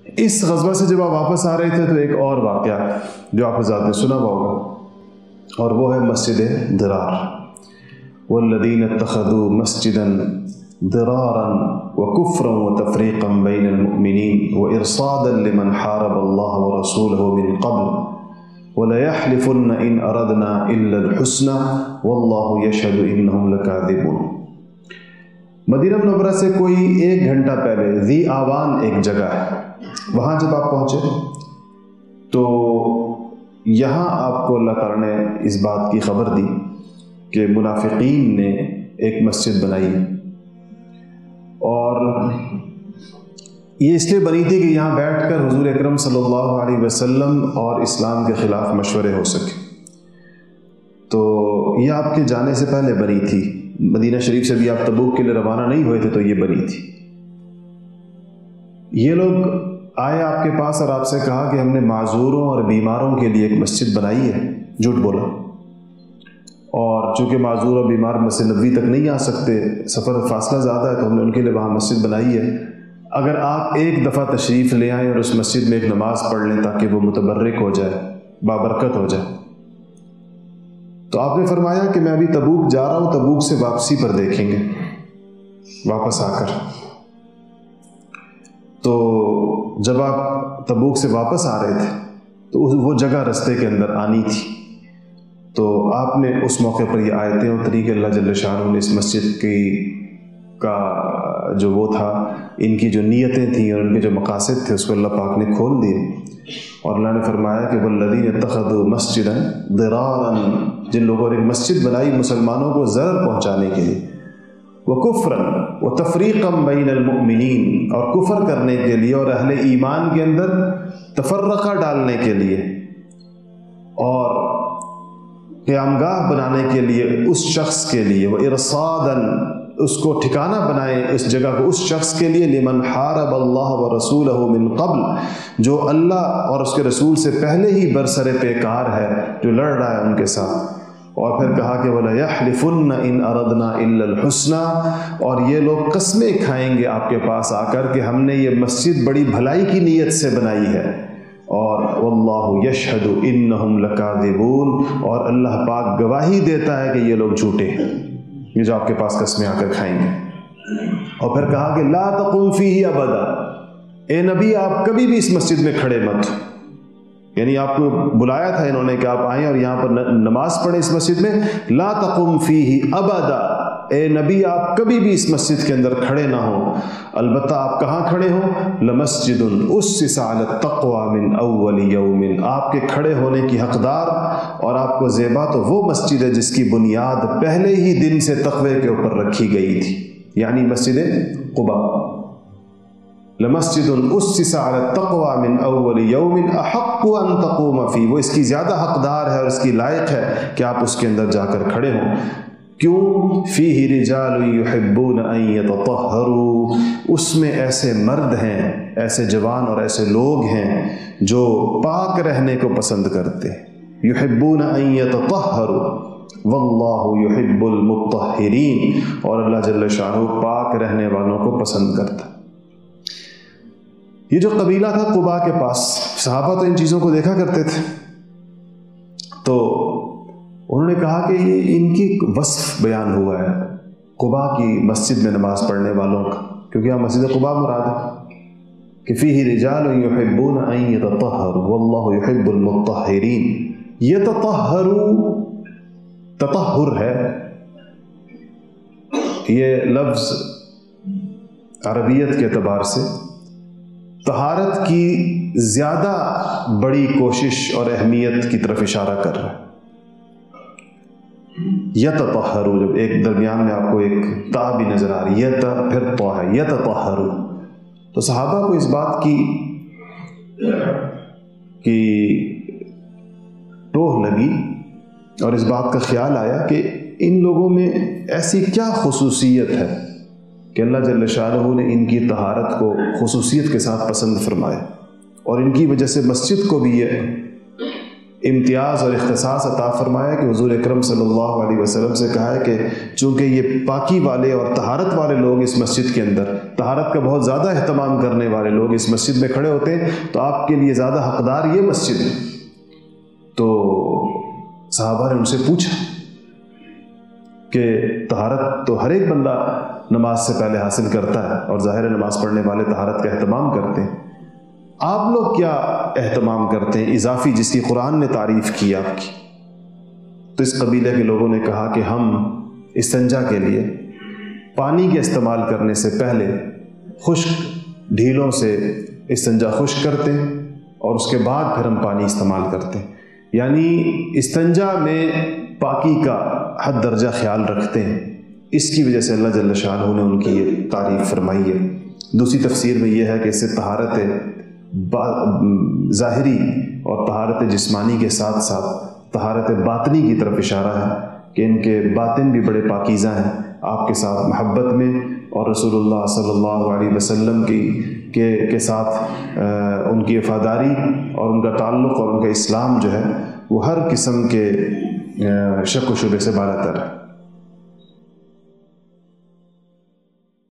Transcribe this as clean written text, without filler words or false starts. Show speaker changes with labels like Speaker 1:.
Speaker 1: اس غزوہ سے جب آپ واپس آ رہے تھے تو ایک اور واقعہ جو آپ حضرات نے سنا ہوگا، اور وہ ہے مسجد ضرار۔ والذین اتخذوا مسجدا ضرارا وکفرا وتفریقا بین المؤمنین وارصادا لمن حارب اللہ ورسولہ من قبل وَلَيَحْلِفُنَّ إِنْ أَرَدْنَا إِلَّا الْحُسْنَى وَاللَّهُ يَشْهَدُ إِنَّهُمْ لَكَاذِبُونَ۔ مدینہ منورہ سے کوئی 1 گھنٹہ پہلے ذی آوان ایک جگہ ہے، وہاں جب آپ پہنچے تو یہاں آپ کو اللہ تعالیٰ نے اس بات کی خبر دی کہ منافقین نے ایک مسجد بنائی، اور یہ اس لیے بنی تھی کہ یہاں بیٹھ کر حضور اکرم صلی اللہ علیہ وسلم اور اسلام کے خلاف مشورے ہو سکے۔ تو یہ آپ کے جانے سے پہلے بنی تھی، مدینہ شریف سے بھی آپ تبوک کے لیے روانہ نہیں ہوئے تھے تو یہ بنی تھی۔ یہ لوگ آئے آپ کے پاس اور آپ سے کہا کہ ہم نے معذوروں اور بیماروں کے لیے ایک مسجد بنائی ہے، جھوٹ بولا، اور چونکہ معذور اور بیمار مسجد نبوی تک نہیں آ سکتے، سفر فاصلہ زیادہ ہے، تو ہم نے ان کے لیے وہاں مسجد بنائی ہے، اگر آپ ایک دفعہ تشریف لے آئیں اور اس مسجد میں ایک نماز پڑھ لیں تاکہ وہ متبرک ہو جائے، بابرکت ہو جائے۔ تو آپ نے فرمایا کہ میں ابھی تبوک جا رہا ہوں، تبوک سے واپسی پر دیکھیں گے واپس آ کر۔ تو جب آپ تبوک سے واپس آ رہے تھے تو وہ جگہ رستے کے اندر آنی تھی، تو آپ نے اس موقع پر یہ آیتیں اور طریق اللہ جل شانہ نے اس مسجد کا جو وہ تھا، ان کی جو نیتیں تھیں اور ان کے جو مقاصد تھے، اس کو اللہ پاک نے کھول دیے، اور اللہ نے فرمایا کہ والذین اتخذوا مسجدا ضرارا، جن لوگوں نے مسجد بنائی مسلمانوں کو ضرر پہنچانے کے لیے، وکفرا وتفریقا بین المؤمنین، اور کفر کرنے کے لیے اور اہل ایمان کے اندر تفرقہ ڈالنے کے لیے، اور قیامگاہ بنانے کے لیے اس شخص کے لیے، وارصادا، اس کو ٹھکانہ بنائے اس جگہ کو اس شخص کے لیے، لمن حارب اللہ ورسولہ من قبل، جو اللہ اور اس کے رسول سے پہلے ہی برسر پیکار ہے، جو لڑ رہا ہے ان کے ساتھ۔ اور پھر کہا کہ وَلَيَحْلِفُنَّ إِنْ أَرَدْنَا إِلَّا الْحُسْنَى، اور یہ لوگ قسمیں کھائیں گے آپ کے پاس آ کر کہ ہم نے یہ مسجد بڑی بھلائی کی نیت سے بنائی ہے، اور وَاللَّهُ يَشْهَدُ إِنَّهُمْ لَكَاذِبُونَ، اور اللہ پاک گواہی دیتا ہے کہ یہ لوگ جھوٹے ہیں، یہ جو آپ کے پاس قسمیں آ کر کھائیں گے۔ اور پھر کہا کہ لا تقم فیہ ابدا، اے نبی آپ کبھی بھی اس مسجد میں کھڑے مت، یعنی آپ کو بلایا تھا انہوں نے کہ آپ آئیں اور یہاں پر نماز پڑھیں اس مسجد میں، لا تقم فیہ ابدا، اے نبی آپ کبھی بھی اس مسجد کے اندر کھڑے نہ ہوں، البتہ آپ کہاں کھڑے ہوں، لمسجد اسس علی التقوی من اول یوم، آپ کے کھڑے ہونے کی حقدار اور آپ کو زیبا تو وہ مسجد ہے جس کی بنیاد پہلے ہی دن سے تقوی کے اوپر رکھی گئی تھی، یعنی مسجد قباء۔ لمسجد اسس علی التقوی من اول یوم احق ان تقوم فیہ، وہ اس کی زیادہ حقدار ہے اور اس کی لائق ہے کہ آپ اس کے اندر جا کر کھڑے ہوں۔ کیوں؟ فیہ رجال یحبون ان یتطہروا، اس میں ایسے مرد ہیں، ایسے جوان اور ایسے لوگ ہیں جو پاک رہنے کو پسند کرتے ہیں، یحبون ان یتطہروا واللہ یحب المطہرین، اور اللہ جل شانہ پاک رہنے والوں کو پسند کرتا۔ یہ جو قبیلہ تھا قباء کے پاس، صحابہ تو ان چیزوں کو دیکھا کرتے تھے، تو انہوں نے کہا کہ یہ ان کی وصف بیان ہوا ہے قباء کی مسجد میں نماز پڑھنے والوں کا، کیونکہ یہاں مسجد قباء مراد ہے کہ فیہ رجال یحبون ان یتطہروا واللہ یحب المطہرین۔ یتطہروا تطہر ہے، یہ لفظ عربیت کے اعتبار سے طہارت کی زیادہ بڑی کوشش اور اہمیت کی طرف اشارہ کر رہا ہے۔ یتطہروا، جب ایک درمیان میں آپ کو ایک تا بھی نظر آ رہی ہے، یت پھر تو ہے، یتطہروا، تو صحابہ کو اس بات کی ٹوہ لگی اور اس بات کا خیال آیا کہ ان لوگوں میں ایسی کیا خصوصیت ہے کہ اللہ جل شانہ نے ان کی طہارت کو خصوصیت کے ساتھ پسند فرمایا، اور ان کی وجہ سے مسجد کو بھی یہ امتیاز اور اختصاص عطا فرمایا کہ حضور اکرم صلی اللہ علیہ وسلم سے کہا ہے کہ چونکہ یہ پاکی والے اور طہارت والے لوگ اس مسجد کے اندر، طہارت کا بہت زیادہ اہتمام کرنے والے لوگ اس مسجد میں کھڑے ہوتے ہیں، تو آپ کے لیے زیادہ حقدار یہ مسجد ہے۔ تو صحابہ نے ان سے پوچھا کہ طہارت تو ہر ایک بندہ نماز سے پہلے حاصل کرتا ہے، اور ظاہر نماز پڑھنے والے طہارت کا اہتمام کرتے ہیں، آپ لوگ کیا اہتمام کرتے ہیں اضافی جس کی قرآن نے تعریف کی آپ کی؟ تو اس قبیلے کے لوگوں نے کہا کہ ہم استنجا کے لیے پانی کے استعمال کرنے سے پہلے خشک ڈھیلوں سے استنجا خشک کرتے ہیں، اور اس کے بعد پھر ہم پانی استعمال کرتے ہیں، یعنی استنجا میں پاکی کا حد درجہ خیال رکھتے ہیں۔ اس کی وجہ سے اللہ جل شانہ نے ان کی یہ تعریف فرمائی ہے۔ دوسری تفسیر میں یہ ہے کہ اس سے طہارت ظاہری اور طہارت جسمانی کے ساتھ ساتھ طہارت باطنی کی طرف اشارہ ہے کہ ان کے باطن بھی بڑے پاکیزہ ہیں، آپ کے ساتھ محبت میں، اور رسول اللہ صلی اللہ علیہ وسلم کے ساتھ ان کی وفاداری اور ان کا تعلق اور ان کا اسلام جو ہے وہ ہر قسم کے شک و شبہ سے بالا تر ہے۔